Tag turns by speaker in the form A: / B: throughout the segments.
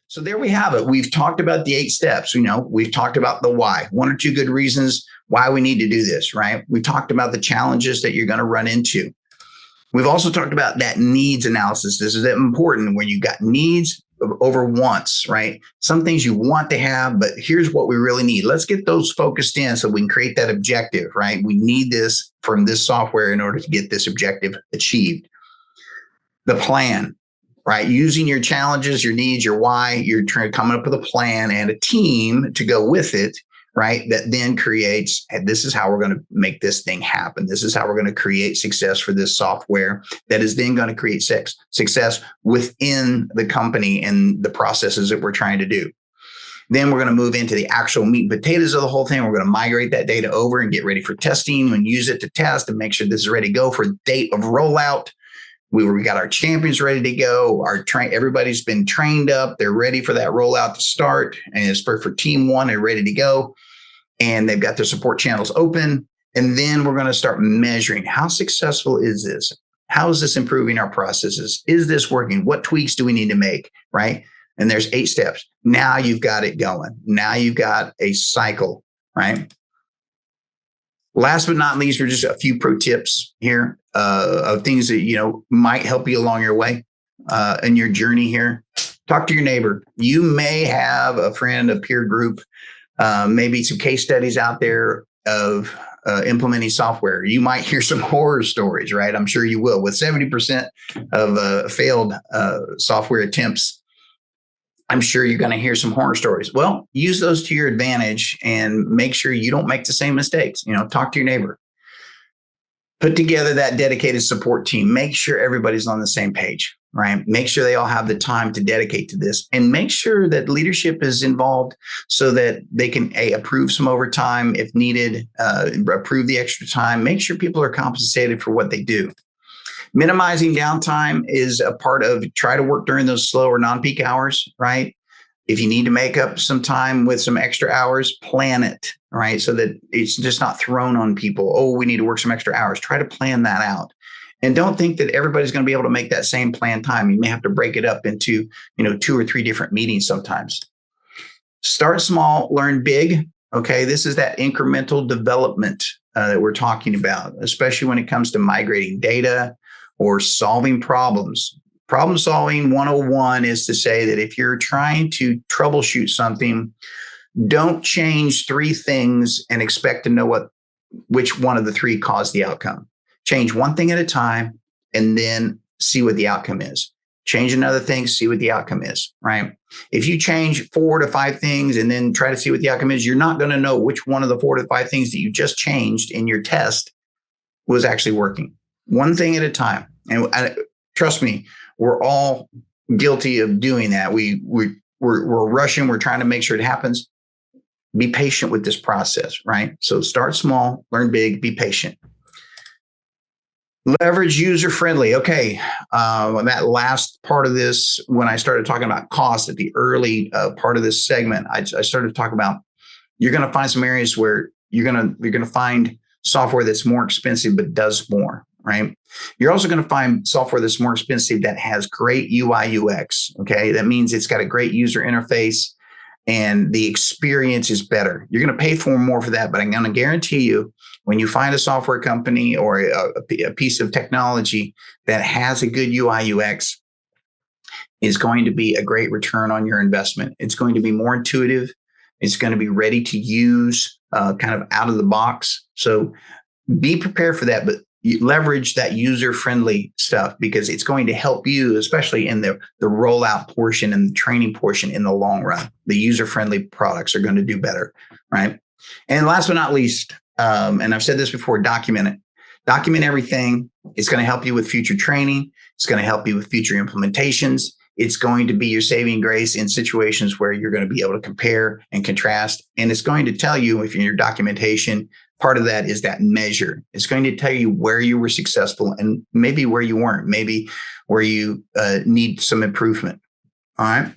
A: So there we have it. We've talked about the 8 steps. We've talked about the why, 1 or 2 good reasons why we need to do this, right? We talked about the challenges that you're going to run into. We've also talked about that needs analysis. This is important when you got needs over wants, right? Some things you want to have, but here's what we really need. Let's get those focused in so we can create that objective, right? We need this from this software in order to get this objective achieved. The plan, right? Using your challenges, your needs, your why, you're trying to come up with a plan and a team to go with it, right? That then creates, hey, this is how we're going to make this thing happen. This is how we're going to create success for this software that is then going to create success within the company and the processes that we're trying to do. Then we're going to move into the actual meat and potatoes of the whole thing. We're going to migrate that data over and get ready for testing and use it to test and make sure this is ready to go for date of rollout. We got our champions ready to go. Everybody's been trained up. They're ready for that rollout to start. And it's for team 1, they're ready to go. And they've got their support channels open. And then we're going to start measuring how successful is this? How is this improving our processes? Is this working? What tweaks do we need to make? Right. And there's 8 steps. Now you've got it going. Now you've got a cycle, right? Last but not least, are just a few pro tips here of things that, might help you along your way in your journey here. Talk to your neighbor. You may have a friend, a peer group, maybe some case studies out there of implementing software. You might hear some horror stories, right? I'm sure you will. With 70% of failed software attempts, I'm sure you're going to hear some horror stories. Well, use those to your advantage and make sure you don't make the same mistakes. Talk to your neighbor. Put together that dedicated support team. Make sure everybody's on the same page, right? Make sure they all have the time to dedicate to this, and make sure that leadership is involved so that they can approve some overtime if needed, approve the extra time. Make sure people are compensated for what they do. Minimizing downtime is a part of try to work during those slower non-peak hours, right? If you need to make up some time with some extra hours, plan it, right? So that it's just not thrown on people. Oh, we need to work some extra hours. Try to plan that out. And don't think that everybody's going to be able to make that same planned time. You may have to break it up into, 2 or 3 different meetings sometimes. Start small, learn big. Okay, this is that incremental development that we're talking about, especially when it comes to migrating data or solving problems. Problem solving 101 is to say that if you're trying to troubleshoot something, don't change 3 things and expect to know which one of the 3 caused the outcome. Change one thing at a time and then see what the outcome is. Change another thing, see what the outcome is, right? If you change 4 to 5 things and then try to see what the outcome is, you're not going to know which one of the 4 to 5 things that you just changed in your test was actually working. One thing at a time. And trust me, we're all guilty of doing that. We're rushing. We're trying to make sure it happens. Be patient with this process, right? So start small, learn big, be patient. Leverage user-friendly. Okay, that last part of this, when I started talking about cost at the early part of this segment, I started to talk about you're going to find some areas where you're going to find software that's more expensive but does more. Right? You're also going to find software that's more expensive that has great UI UX. Okay, that means it's got a great user interface and the experience is better. You're going to pay more for that, but I'm going to guarantee you, when you find a software company or a piece of technology that has a good UI UX, it's going to be a great return on your investment. It's going to be more intuitive. It's going to be ready to use, kind of out of the box. So be prepared for that, but you leverage that user-friendly stuff because it's going to help you, especially in the rollout portion and the training portion in the long run. The user-friendly products are going to do better, right? And last but not least, and I've said this before, document it. Document everything. It's going to help you with future training. It's going to help you with future implementations. It's going to be your saving grace in situations where you're going to be able to compare and contrast. And it's going to tell you, if in your documentation, part of that is that measure. It's going to tell you where you were successful and maybe where you weren't, maybe where you need some improvement. All right.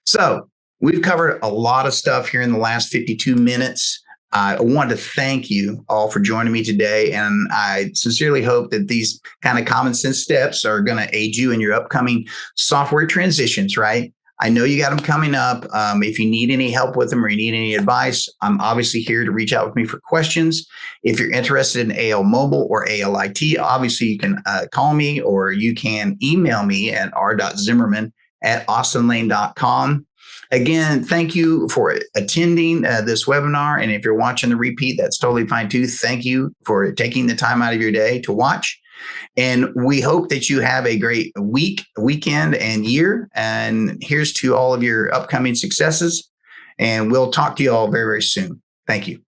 A: So we've covered a lot of stuff here in the last 52 minutes. I want to thank you all for joining me today. And I sincerely hope that these kind of common sense steps are going to aid you in your upcoming software transitions, right? I know you got them coming up. If you need any help with them or you need any advice, I'm obviously here to reach out with me for questions. If you're interested in AL Mobile or ALIT, obviously you can call me or you can email me at r.zimmerman@austinlane.com. Again, thank you for attending this webinar. And if you're watching the repeat, that's totally fine too. Thank you for taking the time out of your day to watch. And we hope that you have a great weekend, and year. And here's to all of your upcoming successes. And we'll talk to you all very, very soon. Thank you.